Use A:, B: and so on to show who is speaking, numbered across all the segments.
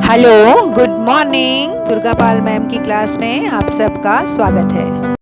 A: Hello, good morning. Durga Pal ma'am की class में आप सबका स्वागत है।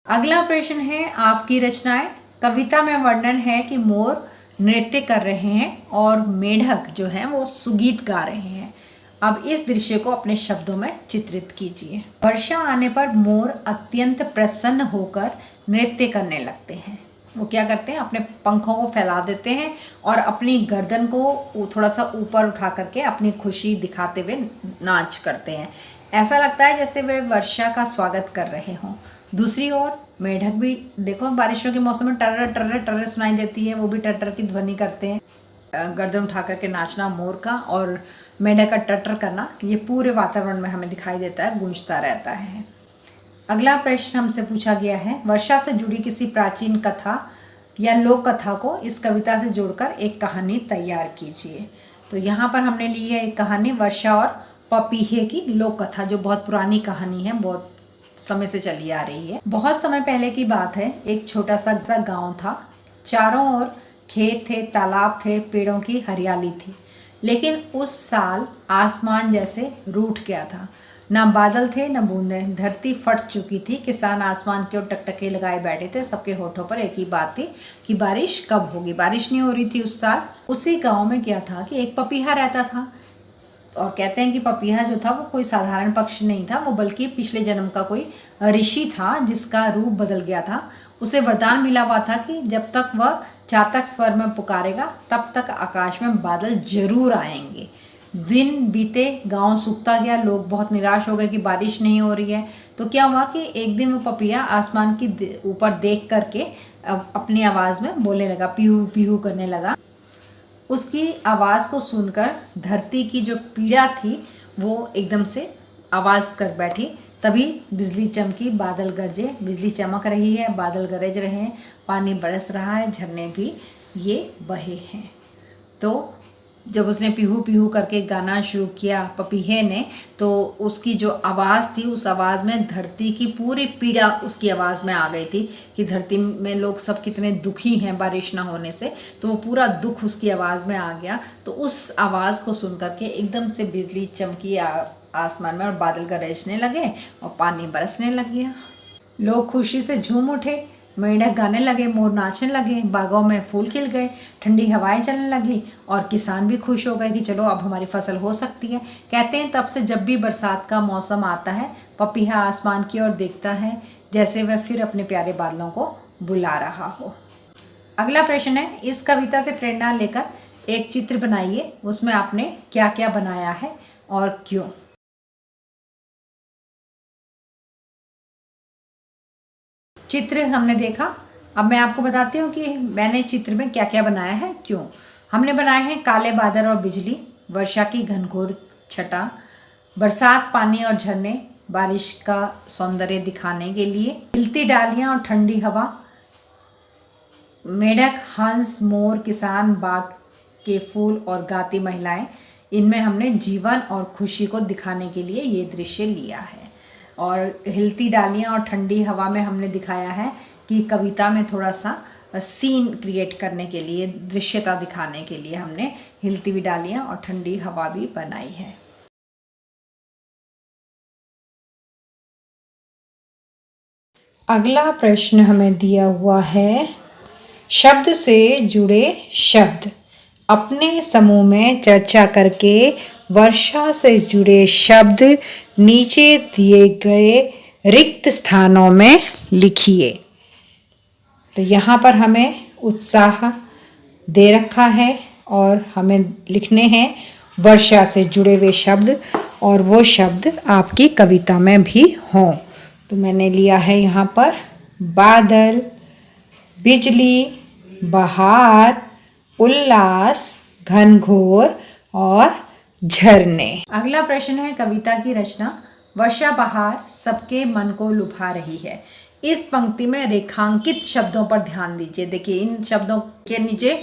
B: अगला प्रश्न है आपकी रचनाएं। कविता में वर्णन है कि मोर नृत्य कर रहे हैं और मेढक जो है वो सुगीत गा रहे हैं। अब इस दृश्य को अपने शब्दों में चित्रित कीजिए। वर्षा आने पर मोर अत्यंत प्रसन्न होकर नृत्य करने लगते हैं। वो क्या करते हैं, अपने पंखों को फैला देते हैं और अपनी गर्दन को थोड़ा सा ऊपर उठा करके अपनी खुशी दिखाते हुए नाच करते हैं। ऐसा लगता है जैसे वे वर्षा का स्वागत कर रहे हों। दूसरी ओर मेढक भी देखो, बारिशों के मौसम में टर्र टर्र टर्र सुनाई देती है, वो भी टर्र की ध्वनि करते हैं। गर्दन उठा करके नाचना मोर का और मेढक का टर्र करना, ये पूरे वातावरण में हमें दिखाई देता है, गूंजता रहता है। अगला प्रश्न हमसे पूछा गया है, वर्षा से जुड़ी किसी प्राचीन कथा या लोक कथा को इस कविता से जोड़कर एक कहानी तैयार कीजिए। तो यहाँ पर हमने ली है एक कहानी, वर्षा और पपीहे की लोक कथा, जो बहुत पुरानी कहानी है, बहुत समय से चली आ रही है। बहुत समय पहले की बात है। एक छोटा सा गांव था। चारों ओर खेत थे, तालाब थे, पेड़ों की हरियाली थी। लेकिन उस साल आसमान जैसे रूठ गया था। ना बादल थे न बूंदें। धरती फट चुकी थी। किसान आसमान की ओर टकटके लगाए बैठे थे। सबके होठों पर एक ही बात थी कि बारिश कब होगी। बारिश नहीं हो रही थी उस साल। उसी गांव में क्या था कि एक पपीहा रहता था। और कहते हैं कि पपीहा जो था वो कोई साधारण पक्षी नहीं था, वो बल्कि पिछले जन्म का कोई ऋषि था जिसका रूप बदल गया था। उसे वरदान मिला हुआ था कि जब तक वह चातक स्वर में पुकारेगा तब तक आकाश में बादल जरूर आएंगे। दिन बीते, गांव सूखता गया। लोग बहुत निराश हो गए कि बारिश नहीं हो रही है। तो क्या हुआ कि एक दिन वो पपीहा आसमान की ऊपर देख करके अपनी आवाज़ में बोलने लगा, पीहू पीहू करने लगा। उसकी आवाज़ को सुनकर धरती की जो पीड़ा थी वो एकदम से आवाज़ कर बैठी। तभी बिजली चमकी, बादल गरजे। बिजली चमक रही है, बादल गरज रहे हैं, पानी बरस रहा है, झरने भी ये बहे हैं। तो जब उसने पीहू पीहू करके गाना शुरू किया पपीहे ने, तो उसकी जो आवाज़ थी, उस आवाज़ में धरती की पूरी पीड़ा उसकी आवाज़ में आ गई थी कि धरती में लोग सब कितने दुखी हैं बारिश ना होने से। तो वो पूरा दुख उसकी आवाज़ में आ गया। तो उस आवाज़ को सुन करके एकदम से बिजली चमकी आसमान में और बादल गरजने लगे और पानी बरसने लग गया। लोग खुशी से झूम उठे। मेंढक गाने लगे, मोर नाचने लगे, बागों में फूल खिल गए, ठंडी हवाएं चलने लगी और किसान भी खुश हो गए कि चलो अब हमारी फसल हो सकती है। कहते हैं तब से जब भी बरसात का मौसम आता है, पपीहा आसमान की ओर देखता है जैसे वह फिर अपने प्यारे बादलों को बुला रहा हो। अगला प्रश्न है, इस कविता से प्रेरणा लेकर एक चित्र बनाइए। उसमें आपने क्या क्या बनाया है और क्यों। चित्र हमने देखा। अब मैं आपको बताती हूँ कि मैंने चित्र में क्या क्या बनाया है, क्यों। हमने बनाए हैं काले बादल और बिजली, वर्षा की घनघोर छटा, बरसात, पानी और झरने, बारिश का सौंदर्य दिखाने के लिए, हिलती डालियाँ और ठंडी हवा, मेढक, हंस, मोर, किसान, बाग के फूल और गाती महिलाएं। इनमें हमने जीवन और खुशी को दिखाने के लिए ये दृश्य लिया है। और हिलती डालियाँ और ठंडी हवा में हमने दिखाया है कि कविता में थोड़ा सा सीन क्रिएट करने के लिए, दृश्यता दिखाने के लिए हमने हिलती हुई डालियाँ और ठंडी हवा भी बनाई है। अगला प्रश्न हमें दिया हुआ है, शब्द से जुड़े शब्द। अपने समूह में चर्चा करके वर्षा से जुड़े शब्द नीचे दिए गए रिक्त स्थानों में लिखिए। तो यहाँ पर हमें उत्साह दे रखा है और हमें लिखने हैं वर्षा से जुड़े हुए शब्द, और वो शब्द आपकी कविता में भी हों। तो मैंने लिया है यहाँ पर बादल, बिजली, बहार, उल्लास, घनघोर और झरने। अगला प्रश्न है, कविता की रचना। वर्षा बहार सबके मन को लुभा रही है। इस पंक्ति में रेखांकित शब्दों पर ध्यान दीजिए। देखिए, इन शब्दों के नीचे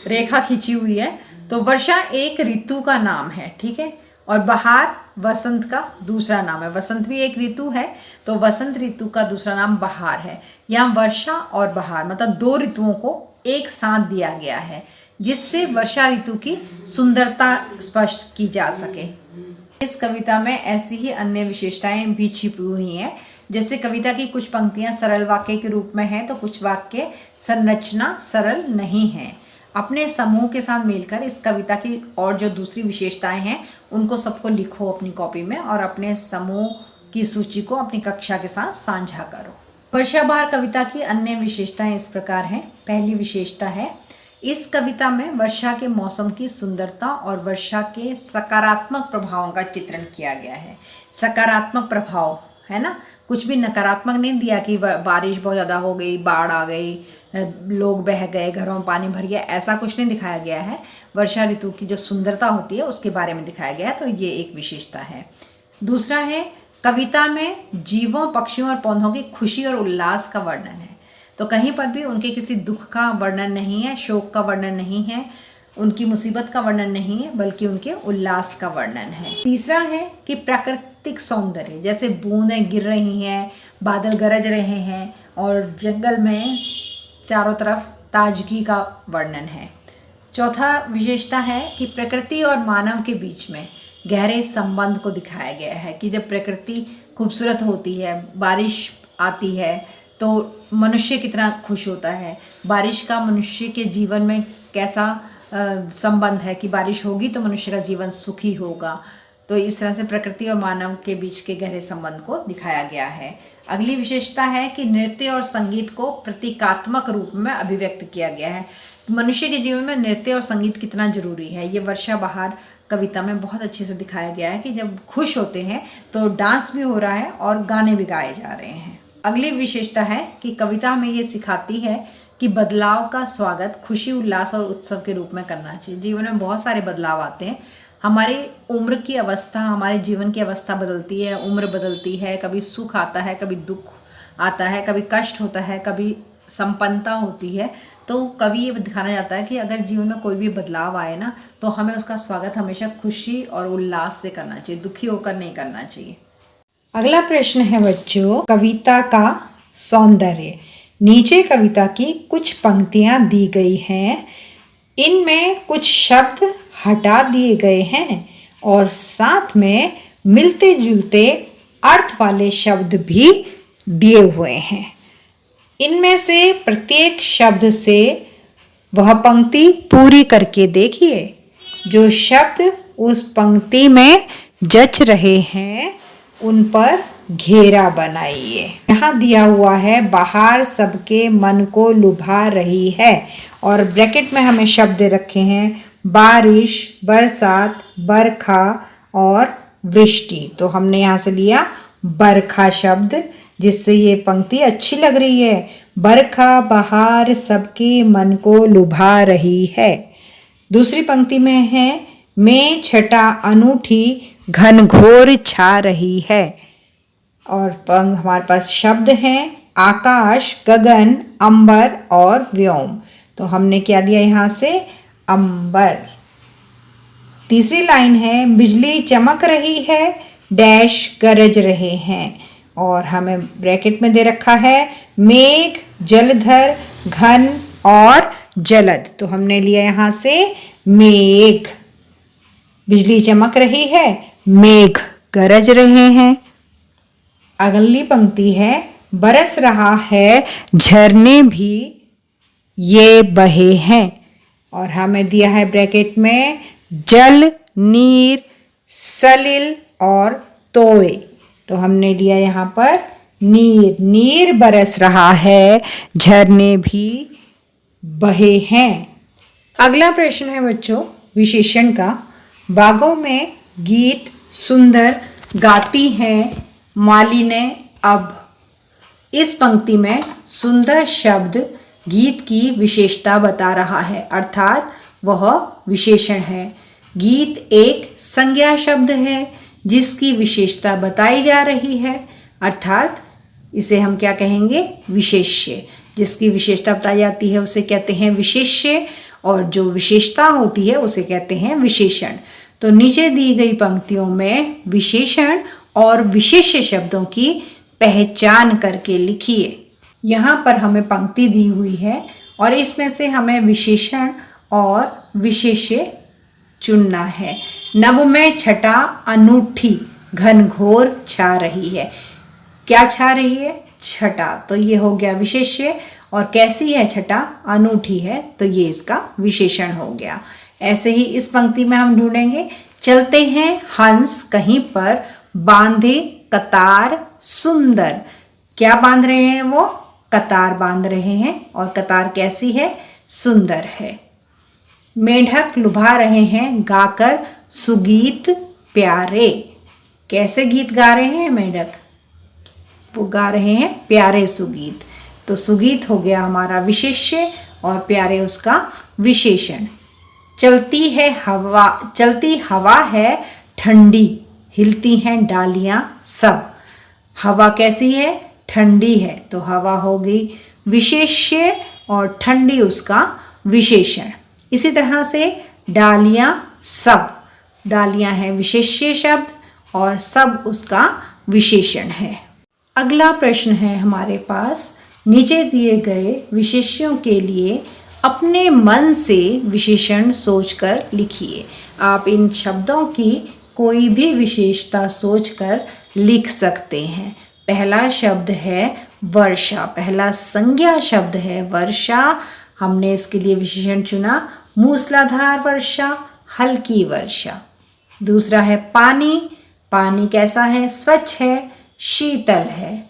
B: रेखा खींची हुई है। तो वर्षा एक ऋतु का नाम है, ठीक है, और बहार वसंत का दूसरा नाम है। वसंत भी एक ऋतु है, तो वसंत ऋतु का दूसरा नाम बहार है। यहाँ वर्षा और बहार मतलब दो ऋतुओं को एक साथ दिया गया है। जिससे वर्षा ऋतु की सुंदरता स्पष्ट की जा सके। इस कविता में ऐसी ही अन्य विशेषताएं भी छिपी हुई हैं। जैसे कविता की कुछ पंक्तियां सरल वाक्य के रूप में हैं तो कुछ वाक्य संरचना सरल नहीं है। अपने समूह के साथ मिलकर इस कविता की और जो दूसरी विशेषताएं हैं उनको सबको लिखो अपनी कॉपी में और अपने समूह की सूची को अपनी कक्षा के साथ साझा करो। वर्षा बहार कविता की अन्य विशेषताएं इस प्रकार हैं। पहली विशेषता है, इस कविता में वर्षा के मौसम की सुंदरता और वर्षा के सकारात्मक प्रभावों का चित्रण किया गया है। सकारात्मक प्रभाव है ना, कुछ भी नकारात्मक नहीं दिया कि बारिश बहुत ज़्यादा हो गई, बाढ़ आ गई, लोग बह गए, घरों में पानी भर गया, ऐसा कुछ नहीं दिखाया गया है। वर्षा ऋतु की जो सुंदरता होती है उसके बारे में दिखाया गया है, तो ये एक विशेषता है। दूसरा है, कविता में जीवों, पक्षियों और पौधों की खुशी और उल्लास का वर्णन है। तो कहीं पर भी उनके किसी दुख का वर्णन नहीं है, शोक का वर्णन नहीं है, उनकी मुसीबत का वर्णन नहीं है, बल्कि उनके उल्लास का वर्णन है। तीसरा है कि प्राकृतिक सौंदर्य, जैसे बूंदें गिर रही हैं, बादल गरज रहे हैं और जंगल में चारों तरफ ताजगी का वर्णन है। चौथा विशेषता है कि प्रकृति और मानव के बीच में गहरे संबंध को दिखाया गया है कि जब प्रकृति खूबसूरत होती है, बारिश आती है तो मनुष्य कितना खुश होता है, बारिश का मनुष्य के जीवन में कैसा संबंध है कि बारिश होगी तो मनुष्य का जीवन सुखी होगा। तो इस तरह से प्रकृति और मानव के बीच के गहरे संबंध को दिखाया गया है। अगली विशेषता है कि नृत्य और संगीत को प्रतीकात्मक रूप में अभिव्यक्त किया गया है। मनुष्य के जीवन में नृत्य और संगीत कितना जरूरी है, ये वर्षा बहार कविता में बहुत अच्छे से दिखाया गया है कि जब खुश होते हैं तो डांस भी हो रहा है और गाने भी गाए जा रहे हैं। अगली विशेषता है कि कविता में ये सिखाती है कि बदलाव का स्वागत खुशी, उल्लास और उत्सव के रूप में करना चाहिए। जीवन में बहुत सारे बदलाव आते हैं, हमारी उम्र की अवस्था, हमारे जीवन की अवस्था बदलती है, उम्र बदलती है, कभी सुख आता है, कभी दुख आता है, कभी कष्ट होता है, कभी संपन्नता होती है। तो कभी ये दिखाना जाता है कि अगर जीवन में कोई भी बदलाव आए ना तो हमें उसका स्वागत हमेशा खुशी और उल्लास से करना चाहिए, दुखी होकर नहीं करना चाहिए। अगला प्रश्न है बच्चों, कविता का सौंदर्य। नीचे कविता की कुछ पंक्तियां दी गई हैं, इनमें कुछ शब्द हटा दिए गए हैं और साथ में मिलते जुलते अर्थ वाले शब्द भी दिए हुए हैं। इनमें से प्रत्येक शब्द से वह पंक्ति पूरी करके देखिए। जो शब्द उस पंक्ति में जच रहे हैं उन पर घेरा बनाइए। यहाँ दिया हुआ है, बाहर सबके मन को लुभा रही है, और ब्रैकेट में हमें शब्द रखे हैं बारिश, बरसात, बरखा और वृष्टि। तो हमने यहाँ से लिया बरखा शब्द, जिससे ये पंक्ति अच्छी लग रही है। बरखा बहार सबके मन को लुभा रही है। दूसरी पंक्ति में है, मैं छटा अनूठी घनघोर छा रही है, और हमारे पास शब्द हैं आकाश, गगन, अंबर और व्योम। तो हमने क्या लिया यहाँ से, अंबर। तीसरी लाइन है, बिजली चमक रही है, डैश गरज रहे हैं, और हमें ब्रैकेट में दे रखा है मेघ, जलधर, घन और जलद। तो हमने लिया यहाँ से मेघ। बिजली चमक रही है, मेघ गरज रहे हैं। अगली पंक्ति है, बरस रहा है झरने भी ये बहे हैं, और हमें दिया है ब्रैकेट में जल, नीर, सलिल और तोए। तो हमने लिया यहाँ पर नीर। नीर बरस रहा है, झरने भी बहे हैं। अगला प्रश्न है बच्चों विशेषण का। बागों में गीत सुंदर गाती हैं मालिने अब। इस पंक्ति में सुंदर शब्द गीत की विशेषता बता रहा है, अर्थात वह विशेषण है। गीत एक संज्ञा शब्द है जिसकी विशेषता बताई जा रही है, अर्थात इसे हम क्या कहेंगे, विशेष्य। जिसकी विशेषता बताई जाती है उसे कहते हैं विशेष्य, और जो विशेषता होती है उसे कहते हैं विशेषण। तो नीचे दी गई पंक्तियों में विशेषण और विशेष्य शब्दों की पहचान करके लिखिए। यहाँ पर हमें पंक्ति दी हुई है और इसमें से हमें विशेषण और विशेष्य चुनना है। नभ में छटा अनूठी घनघोर छा रही है। क्या छा रही है? छटा। तो ये हो गया विशेष्य। और कैसी है छटा? अनूठी है, तो ये इसका विशेषण हो गया। ऐसे ही इस पंक्ति में हम ढूंढेंगे। चलते हैं हंस कहीं पर, बांधे कतार सुंदर। क्या बांध रहे हैं वो? कतार बांध रहे हैं। और कतार कैसी है? सुंदर है। मेढक लुभा रहे हैं गाकर सुगीत प्यारे। कैसे गीत गा रहे हैं मेढक? वो गा रहे हैं प्यारे सुगीत। तो सुगीत हो गया हमारा विशेष्य और प्यारे उसका विशेषण। चलती हवा है ठंडी, हिलती हैं डालियां सब। हवा कैसी है? ठंडी है, तो हवा हो गई विशेष्य और ठंडी उसका विशेषण। इसी तरह से डालियां सब, डालियां है विशेष्य शब्द और सब उसका विशेषण है। अगला प्रश्न है हमारे पास। नीचे दिए गए विशेष्यों के लिए अपने मन से विशेषण सोचकर लिखिए। आप इन शब्दों की कोई भी विशेषता सोचकर लिख सकते हैं। पहला शब्द है वर्षा, पहला संज्ञा शब्द है वर्षा। हमने इसके लिए विशेषण चुना मूसलाधार वर्षा, हल्की वर्षा। दूसरा है पानी, पानी कैसा है? स्वच्छ है, शीतल है।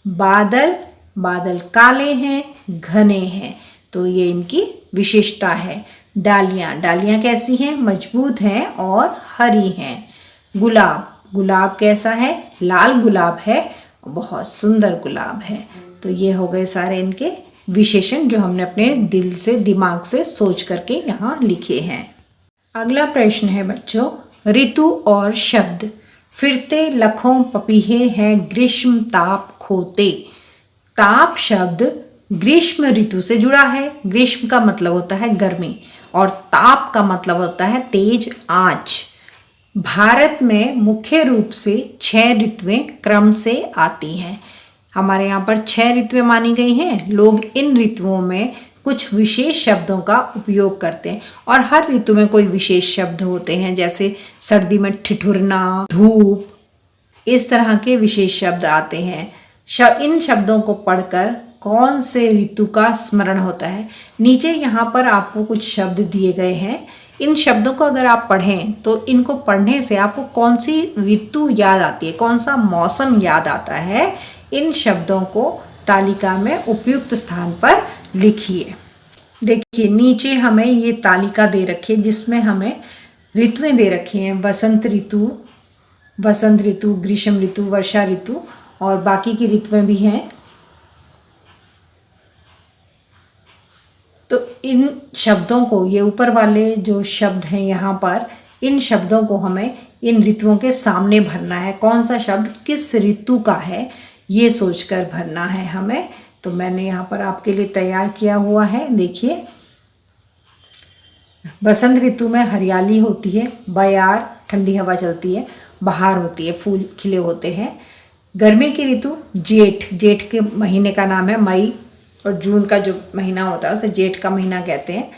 B: बादल, बादल काले हैं, घने हैं, तो ये इनकी विशेषता है। डालियाँ, डालियाँ कैसी हैं? मजबूत हैं और हरी हैं। गुलाब, गुलाब कैसा है? लाल गुलाब है, बहुत सुंदर गुलाब है। तो ये हो गए सारे इनके विशेषण जो हमने अपने दिल से, दिमाग से सोच करके यहाँ लिखे हैं। अगला प्रश्न है बच्चों, ऋतु और शब्द। फिरते लखों पपीहे हैं ग्रीष्म ताप खोते। ताप शब्द ग्रीष्म ऋतु से जुड़ा है। ग्रीष्म का मतलब होता है गर्मी और ताप का मतलब होता है तेज आंच। भारत में मुख्य रूप से 6 ऋतुएं क्रम से आती हैं। हमारे यहाँ पर 6 ऋतुएं मानी गई हैं। लोग इन ऋतुओं में कुछ विशेष शब्दों का उपयोग करते हैं और हर ऋतु में कोई विशेष शब्द होते हैं। जैसे सर्दी में ठिठुरना, धूप, इस तरह के विशेष शब्द आते हैं। इन शब्दों को पढ़कर कौन से ऋतु का स्मरण होता है? नीचे यहाँ पर आपको कुछ शब्द दिए गए हैं। इन शब्दों को अगर आप पढ़ें तो इनको पढ़ने से आपको कौन सी ऋतु याद आती है, कौन सा मौसम याद आता है, इन शब्दों को तालिका में उपयुक्त स्थान पर लिखिए। देखिए नीचे हमें ये तालिका दे रखी है जिसमें हमें ऋतुएं दे रखी हैं। बसंत ऋतु, ग्रीष्म ऋतु, वर्षा ऋतु और बाकी की ऋतुएं भी हैं। तो इन शब्दों को, ये ऊपर वाले जो शब्द हैं यहाँ पर, इन शब्दों को हमें इन ऋतुओं के सामने भरना है। कौन सा शब्द किस ऋतु का है ये सोचकर भरना है हमें। तो मैंने यहाँ पर आपके लिए तैयार किया हुआ है। देखिए, बसंत ऋतु में हरियाली होती है, बयार ठंडी हवा चलती है, बहार होती है, फूल खिले होते हैं। गर्मी की ऋतु जेठ के महीने का नाम है। मई और जून का जो महीना होता है उसे जेठ का महीना कहते हैं।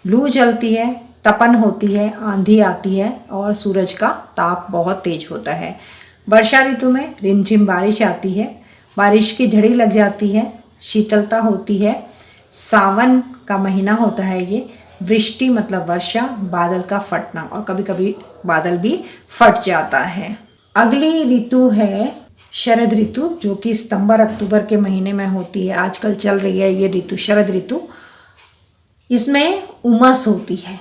B: लू चलती है, तपन होती है, आंधी आती है और सूरज का ताप बहुत तेज होता है। वर्षा ऋतु में रिमझिम बारिश आती है, बारिश की झड़ी लग जाती है, शीतलता होती है। सावन का महीना होता है ये। वृष्टि मतलब वर्षा, बादल का फटना और कभी कभी बादल भी फट जाता है। अगली ऋतु है शरद ऋतु, जो कि सितंबर अक्टूबर के महीने में होती है। आजकल चल रही है ये ऋतु, शरद ऋतु। इसमें उमस होती है,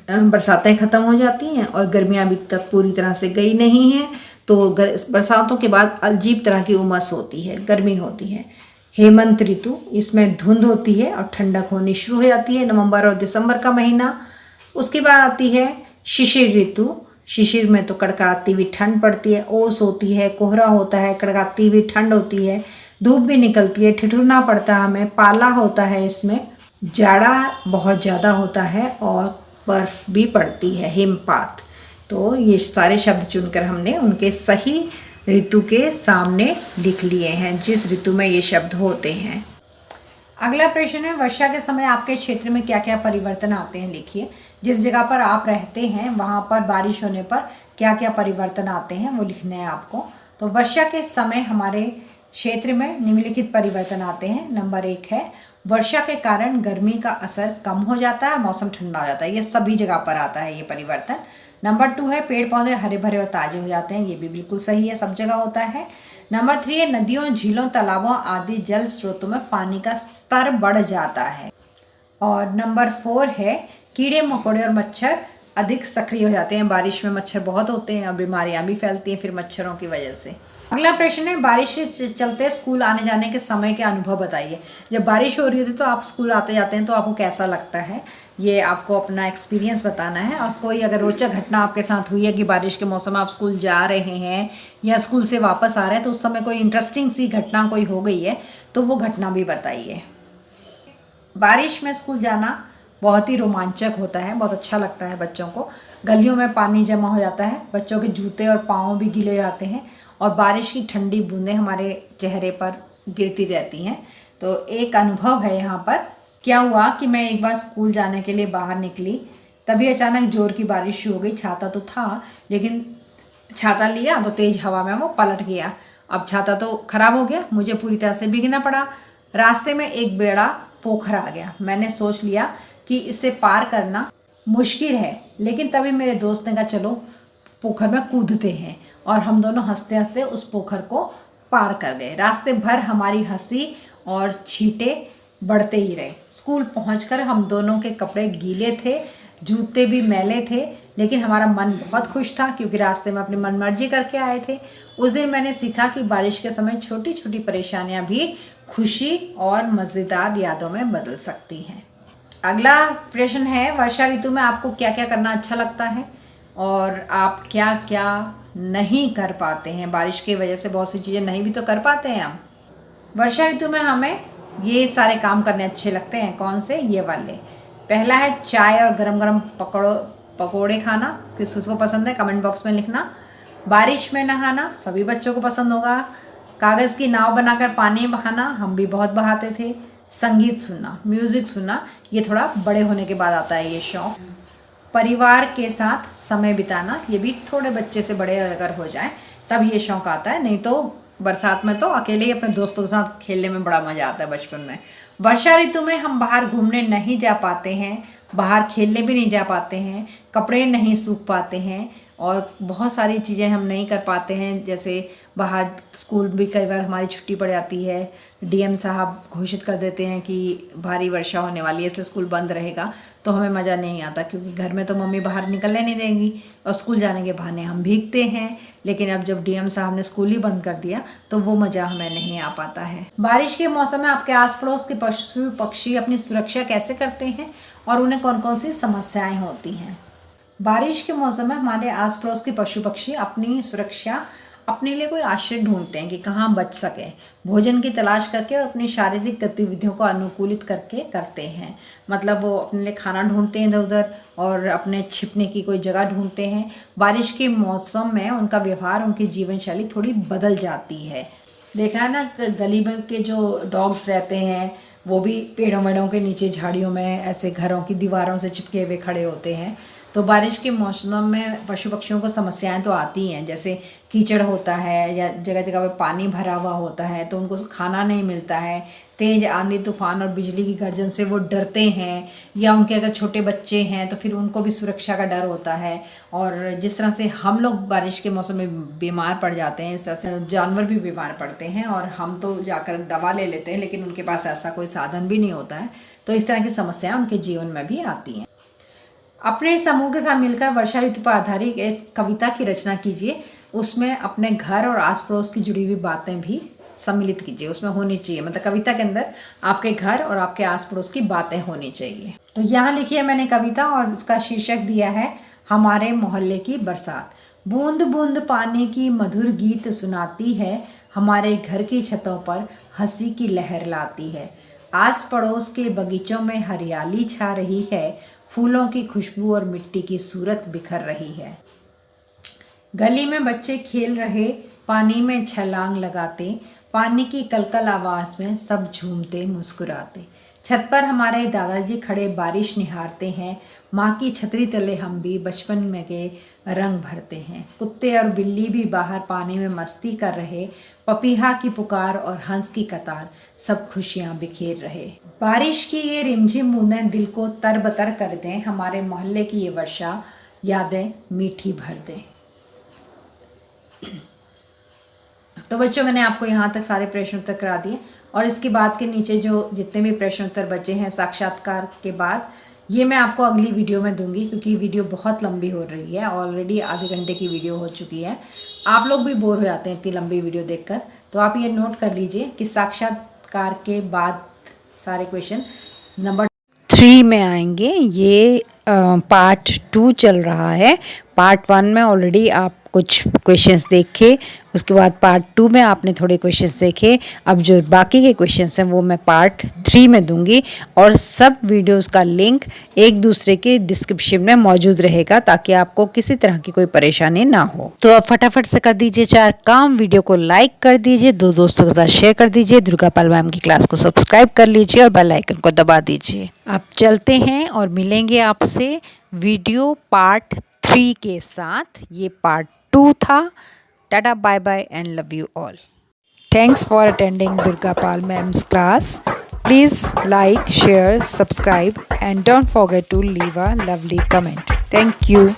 B: बरसातें ख़त्म हो जाती हैं और गर्मियाँ अभी तक पूरी तरह से गई नहीं हैं। तो बरसातों के बाद अजीब तरह की उमस होती है, गर्मी होती है। हेमंत ऋतु, इसमें धुंध होती है और ठंडक होनी शुरू हो जाती है, नवंबर और दिसंबर का महीना। उसके बाद आती है शिशिर ऋतु। शिशिर में तो कड़कड़ाती हुई ठंड पड़ती है, ओस होती है, कोहरा होता है, कड़कड़ाती हुई ठंड होती है, धूप भी निकलती है, ठिठुरना पड़ता है हमें, पाला होता है, इसमें जाड़ा बहुत ज़्यादा होता है और बर्फ़ भी पड़ती है, हिमपात। तो ये सारे शब्द चुनकर हमने उनके सही ऋतु के सामने लिख लिए हैं जिस ऋतु में ये शब्द होते हैं। अगला प्रश्न है, वर्षा के समय आपके क्षेत्र में क्या क्या परिवर्तन आते हैं, लिखिए। जिस जगह पर आप रहते हैं वहाँ पर बारिश होने पर क्या क्या परिवर्तन आते हैं वो लिखना है आपको। तो वर्षा के समय हमारे क्षेत्र में निम्नलिखित परिवर्तन आते हैं। नंबर 1 है, वर्षा के कारण गर्मी का असर कम हो जाता है, मौसम ठंडा हो जाता है। ये सभी जगह पर आता है ये परिवर्तन। नंबर 2 है, पेड़ पौधे हरे भरे और ताजे हो जाते हैं। ये भी बिल्कुल सही है, सब जगह होता है। नंबर 3 है, नदियों, झीलों, तालाबों आदि जल स्रोतों में पानी का स्तर बढ़ जाता है। और नंबर 4 है, कीड़े मकोड़े और मच्छर अधिक सक्रिय हो जाते हैं। बारिश में मच्छर बहुत होते हैं और बीमारियां भी फैलती हैं फिर मच्छरों की वजह से। अगला प्रश्न है, बारिश के चलते स्कूल आने जाने के समय के अनुभव बताइए। जब बारिश हो रही होती है तो आप स्कूल आते जाते हैं तो आपको कैसा लगता है, ये आपको अपना एक्सपीरियंस बताना है। और कोई अगर रोचक घटना आपके साथ हुई है कि बारिश के मौसम में आप स्कूल जा रहे हैं या स्कूल से वापस आ रहे हैं तो उस समय कोई इंटरेस्टिंग सी घटना कोई हो गई है तो वो घटना भी बताइए। बारिश में स्कूल जाना बहुत ही रोमांचक होता है, बहुत अच्छा लगता है बच्चों को। गलियों में पानी जमा हो जाता है, बच्चों के जूते और पाँव भी गीले हो जाते हैं और बारिश की ठंडी बूंदें हमारे चेहरे पर गिरती रहती हैं। तो एक अनुभव है यहाँ पर। क्या हुआ कि मैं एक बार स्कूल जाने के लिए बाहर निकली, तभी अचानक जोर की बारिश शुरू हो गई। छाता तो था लेकिन छाता लिया तो तेज़ हवा में वो पलट गया। अब छाता तो खराब हो गया, मुझे पूरी तरह से भीगना पड़ा। रास्ते में एक बड़ा पोखर आ गया। मैंने सोच लिया कि इसे पार करना मुश्किल है, लेकिन तभी मेरे दोस्त ने कहा चलो पोखर में कूदते हैं, और हम दोनों हंसते हंसते उस पोखर को पार कर गए। रास्ते भर हमारी हंसी और छींटे बढ़ते ही रहे। स्कूल पहुंचकर हम दोनों के कपड़े गीले थे, जूते भी मैले थे, लेकिन हमारा मन बहुत खुश था क्योंकि रास्ते में अपनी मनमर्जी करके आए थे। उस दिन मैंने सीखा कि बारिश के समय छोटी छोटी परेशानियां भी खुशी और मज़ेदार यादों में बदल सकती हैं। अगला प्रश्न है, वर्षा ऋतु में आपको क्या क्या करना अच्छा लगता है और आप क्या क्या नहीं कर पाते हैं। बारिश की वजह से बहुत सी चीज़ें नहीं भी तो कर पाते हैं हम। वर्षा ऋतु में हमें ये सारे काम करने अच्छे लगते हैं। कौन से? ये वाले। पहला है चाय और गरम गरम पकौड़े खाना। किस किसको पसंद है कमेंट बॉक्स में लिखना। बारिश में नहाना सभी बच्चों को पसंद होगा। कागज़ की नाव बनाकर पानी में बहाना, हम भी बहुत बहाते थे। संगीत सुनना, म्यूज़िक सुनना, ये थोड़ा बड़े होने के बाद आता है ये शौक़। परिवार के साथ समय बिताना, ये भी थोड़े बच्चे से बड़े अगर हो जाए तब ये शौक़ आता है, नहीं तो बरसात में तो अकेले ही अपने दोस्तों के साथ खेलने में बड़ा मज़ा आता है बचपन में। वर्षा ऋतु में हम बाहर घूमने नहीं जा पाते हैं, बाहर खेलने भी नहीं जा पाते हैं, कपड़े नहीं सूख पाते हैं और बहुत सारी चीज़ें हम नहीं कर पाते हैं। जैसे बाहर स्कूल भी कई बार हमारी छुट्टी पड़ जाती है, डीएम साहब घोषित कर देते हैं कि भारी वर्षा होने वाली है इसलिए स्कूल बंद रहेगा, तो हमें मज़ा नहीं आता क्योंकि घर में तो मम्मी बाहर निकलने नहीं देंगी और स्कूल जाने के बहाने हम भीगते हैं। लेकिन अब जब डीएम साहब ने स्कूल ही बंद कर दिया तो वो मज़ा हमें नहीं आ पाता है। बारिश के मौसम में आपके आस पड़ोस के पशु पक्षी अपनी सुरक्षा कैसे करते हैं और उन्हें कौन कौन सी समस्याएँ होती हैं। बारिश के मौसम में हमारे आस पड़ोस के पशु पक्षी अपनी सुरक्षा अपने लिए कोई आश्रय ढूंढते हैं कि कहाँ बच सके, भोजन की तलाश करके और अपनी शारीरिक गतिविधियों को अनुकूलित करके करते हैं। मतलब वो अपने लिए खाना ढूंढते हैं इधर उधर और अपने छिपने की कोई जगह ढूंढते हैं। बारिश के मौसम में उनका व्यवहार, उनकी जीवन शैली थोड़ी बदल जाती है। देखा है ना, गली में के जो डॉग्स रहते हैं वो भी पेड़ों वेड़ों के नीचे झाड़ियों में ऐसे घरों की दीवारों से चिपके हुए खड़े होते हैं। तो बारिश के मौसम में पशु पक्षियों को समस्याएं तो आती हैं, जैसे कीचड़ होता है या जगह जगह पे पानी भरा हुआ होता है तो उनको खाना नहीं मिलता है। तेज़ आंधी तूफान और बिजली की गर्जन से वो डरते हैं, या उनके अगर छोटे बच्चे हैं तो फिर उनको भी सुरक्षा का डर होता है। और जिस तरह से हम लोग बारिश के मौसम में बीमार पड़ जाते हैं, इस तरह से जानवर भी बीमार पड़ते हैं और हम तो जाकर दवा ले लेते हैं, लेकिन उनके पास ऐसा कोई साधन भी नहीं होता है। तो इस तरह की समस्याएं उनके जीवन में भी आती हैं। अपने समूह के साथ मिलकर वर्षा ऋतु पर आधारित एक कविता की रचना कीजिए। उसमें अपने घर और आस पड़ोस की जुड़ी हुई बातें भी सम्मिलित कीजिए, उसमें होनी चाहिए। मतलब कविता के अंदर आपके घर और आपके आस पड़ोस की बातें होनी चाहिए। तो यहाँ लिखी है मैंने कविता और इसका शीर्षक दिया है हमारे मोहल्ले की बरसात। बूंद बूंद पानी की मधुर गीत सुनाती है, हमारे घर की छतों पर हंसी की लहर लाती है। आस पड़ोस के बगीचों में हरियाली छा रही है, फूलों की खुशबू और मिट्टी की सूरत बिखर रही है। गली में बच्चे खेल रहे, पानी में छलांग लगाते, पानी की कलकल आवाज़ में सब झूमते मुस्कुराते। छत पर हमारे दादाजी खड़े बारिश निहारते हैं। माँ की छतरी तले हम भी बचपन में के रंग भरते हैं। कुत्ते और बिल्ली भी बाहर पानी में मस्ती कर रहे। पपीहा की पुकार और हंस की कतार, सब खुशियाँ बिखेर रहे। बारिश की ये रिमझिम बूंदें दिल को तरबतर कर दें। हमारे मोहल्ले की ये वर्षा यादें मीठी भर दें। तो बच्चों, मैंने आपको यहाँ तक सारे प्रश्न उत्तर करा दिए और इसके बाद के नीचे जो जितने भी प्रश्न उत्तर बचे हैं साक्षात्कार के बाद, ये मैं आपको अगली वीडियो में दूंगी, क्योंकि वीडियो बहुत लंबी हो रही है। ऑलरेडी आधे घंटे की वीडियो हो चुकी है। आप लोग भी बोर हो जाते हैं इतनी लंबी वीडियो देखकर। तो आप ये नोट कर लीजिए कि साक्षात्कार के बाद सारे क्वेश्चन नंबर 3 में आएंगे। ये पार्ट 2 चल रहा है। पार्ट 1 में ऑलरेडी आप कुछ क्वेश्चंस देखे, उसके बाद पार्ट 2 में आपने थोड़े क्वेश्चंस देखे। अब जो बाकी के क्वेश्चंस हैं वो मैं पार्ट 3 में दूंगी और सब वीडियोस का लिंक एक दूसरे के डिस्क्रिप्शन में मौजूद रहेगा, ताकि आपको किसी तरह की कोई परेशानी ना हो। तो अब फटाफट से कर दीजिए 4 काम। वीडियो को लाइक कर दीजिए, 2 दोस्तों के साथ शेयर कर दीजिए, दुर्गा पाल मैम की क्लास को सब्सक्राइब कर लीजिए और बेल आइकन को दबा दीजिए। अब चलते हैं और मिलेंगे आपसे वीडियो पार्ट 3 के साथ। ये पार्ट 2 था। टाटा, bye bye and love you all. Thanks for attending Durga Pal Ma'am's class. Please like, share, subscribe and don't forget to leave a lovely comment. Thank you.